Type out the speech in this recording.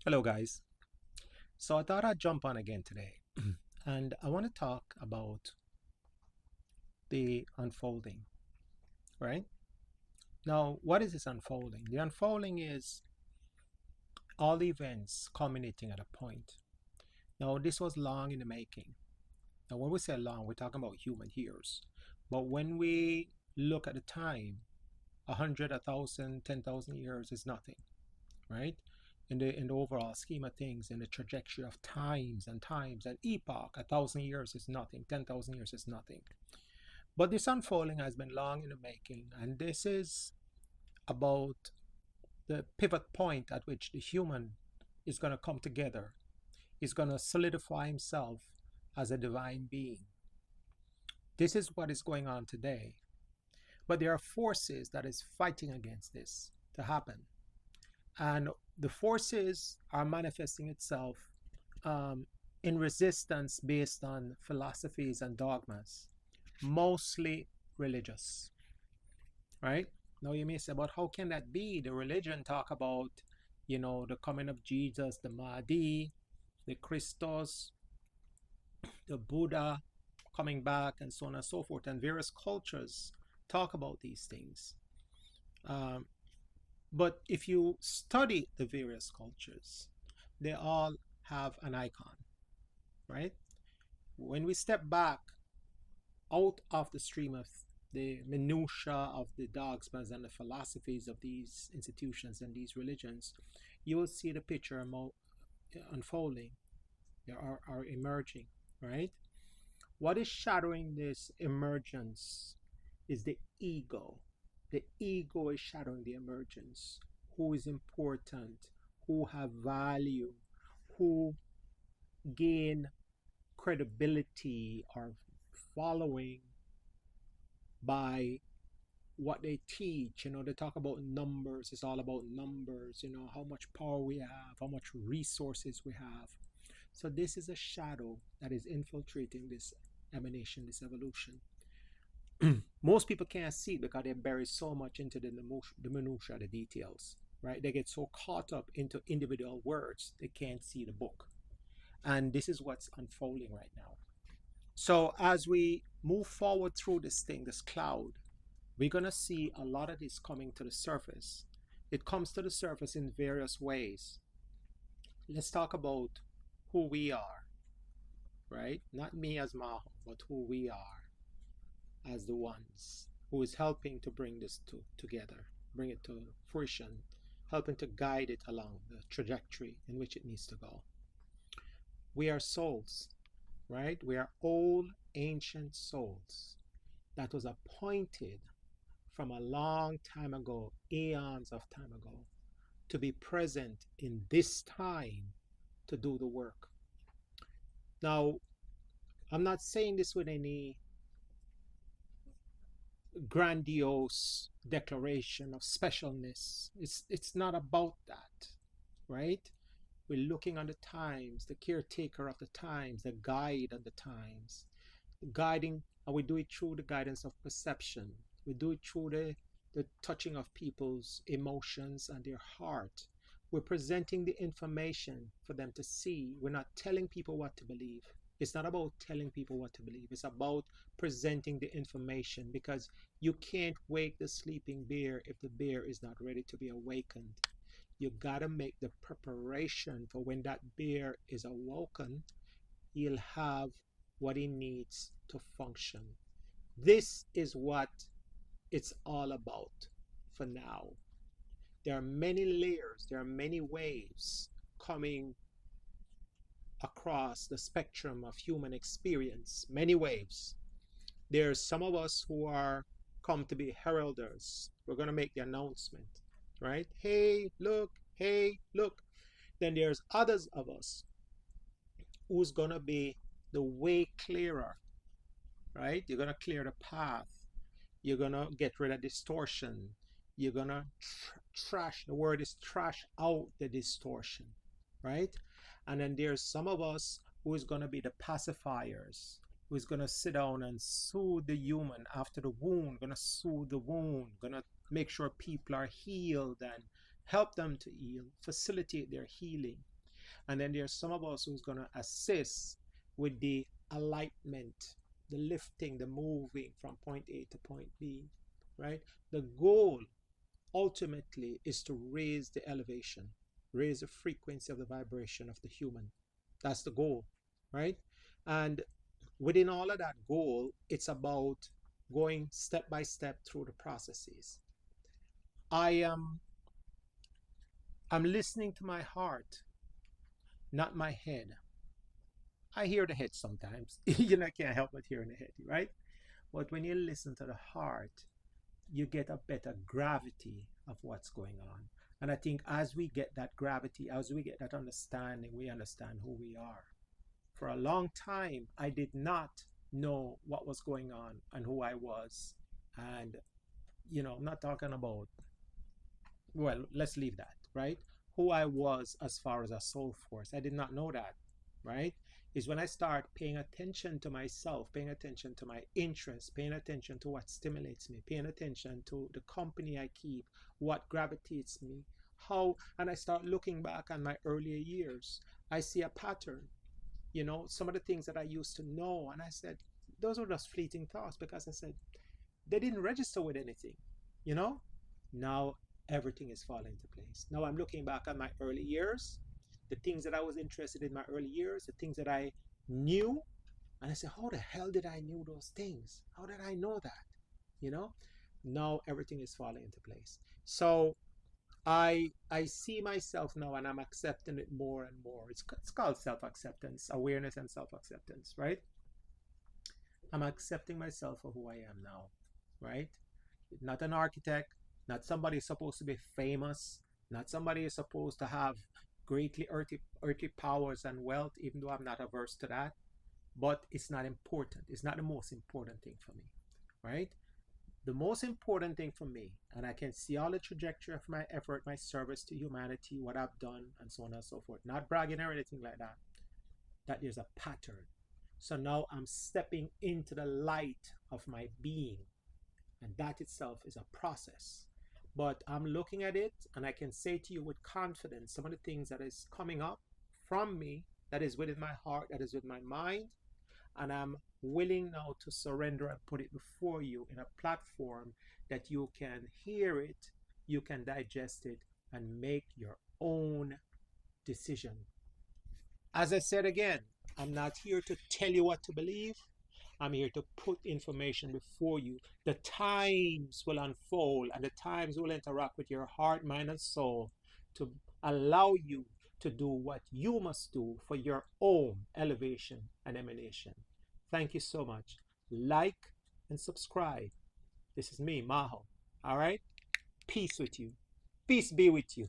Hello, guys. So I thought I'd jump on again today, and I want to talk about the unfolding, right? Now, what is this unfolding? The unfolding is all events culminating at a point. Now, this was long in the making. Now, when we say long, we're talking about human years. But when we look at the time, 100, 1,000, 10,000 years is nothing, right? In the overall scheme of things, in the trajectory of times and epoch, 1,000 years is nothing, 10,000 years is nothing. But this unfolding has been long in the making, and this is about the pivot point at which the human is going to come together, is going to solidify himself as a divine being. This is what is going on today. But there are forces that is fighting against this to happen. And the forces are manifesting itself um, in resistance based on philosophies and dogmas, mostly religious, right? Now you may say, but how can that be? The religion talk about, the coming of Jesus, the Mahdi, the Christos, the Buddha coming back, and so on and so forth. And various cultures talk about these things. Um, but if you study the various cultures, they all have an icon, right? When we step back out of the stream of the minutia of the dogmas and the philosophies of these institutions and these religions, you will see the picture unfolding, are emerging, right? What is shadowing this emergence is the ego. The ego is shadowing the emergence. Who is important, who have value, who gain credibility or following by what they teach. They talk about numbers. It's all about numbers, how much power we have, how much resources we have. So this is a shadow that is infiltrating this emanation, this evolution. Most people can't see it because they bury so much into the minutia, the details, right? They get so caught up into individual words, they can't see the book. And this is what's unfolding right now. So as we move forward through this thing, this cloud, we're going to see a lot of this coming to the surface. It comes to the surface in various ways. Let's talk about who we are, right? Not me as Maho, but who we are as the ones who is helping to bring this together, bring it to fruition, helping to guide it along the trajectory in which it needs to go. We are souls, right? We are old, ancient souls that was appointed from a long time ago, eons of time ago, to be present in this time to do the work. Now, I'm not saying this with any grandiose declaration of specialness. It's not about that, right? We're looking on the times, the caretaker of the times, the guide of the times, guiding, and we do it through the guidance of perception. We do it through the touching of people's emotions and their heart. We're presenting the information for them to see. We're not telling people what to believe. It's not about telling people what to believe. It's about presenting the information, because you can't wake the sleeping bear if the bear is not ready to be awakened. You gotta make the preparation for when that bear is awoken, he'll have what he needs to function. This is what it's all about for now. There are many layers, there are many waves coming across the spectrum of human experience, many waves. There's some of us who are come to be heralders. We're going to make the announcement, right? Hey, look, hey, look. Then there's others of us who's going to be the way clearer, right? You're going to clear the path. You're going to get rid of distortion. You're going to trash, the word is trash out the distortion, right? And then there's some of us who is going to be the pacifiers, who is going to sit down and soothe the human after the wound, going to soothe the wound, going to make sure people are healed and help them to heal, facilitate their healing. And then there's some of us who's going to assist with the alignment, the lifting, the moving from point A to point B, right? The goal ultimately is to raise the elevation, raise the frequency of the vibration of the human. That's the goal, right? And within all of that goal, it's about going step by step through the processes. I am I'm listening to my heart, not my head. I hear the head sometimes. I can't help but hearing the head, right? But when you listen to the heart, you get a better gravity of what's going on. And I think as we get that gravity, as we get that understanding, we understand who we are. For a long time, I did not know what was going on and who I was. And, I'm not talking about, well, let's leave that, right? Who I was as far as a soul force. I did not know that, right? Is when I start paying attention to myself, paying attention to my interests, paying attention to what stimulates me, paying attention to the company I keep, what gravitates me, how, and I start looking back on my earlier years. I see a pattern, some of the things that I used to know, and I said, those were just fleeting thoughts because I said, they didn't register with anything, you know? Now everything is falling into place. Now I'm looking back at my early years, the things that I was interested in my early years, the things that I knew, and I said, how the hell did I know those things? How did I know that? You know? Now everything is falling into place. So I see myself now and I'm accepting it more and more. It's called self-acceptance, awareness and self-acceptance, right? I'm accepting myself for who I am now, right? Not an architect, not somebody who's supposed to be famous, not somebody who's supposed to have greatly earthly powers and wealth, even though I'm not averse to that. But it's not important. It's not the most important thing for me, right? The most important thing for me, and I can see all the trajectory of my effort, my service to humanity, what I've done, and so on and so forth. Not bragging or anything like that. That there's a pattern. So now I'm stepping into the light of my being, and that itself is a process. But I'm looking at it and I can say to you with confidence some of the things that is coming up from me, that is within my heart, that is with my mind, and I'm willing now to surrender and put it before you in a platform that you can hear it, you can digest it, and make your own decision. As I said again, I'm not here to tell you what to believe. I'm here to put information before you. The times will unfold and the times will interact with your heart, mind, and soul to allow you to do what you must do for your own elevation and emanation. Thank you so much. Like and subscribe. This is me, Maho. All right? Peace with you. Peace be with you.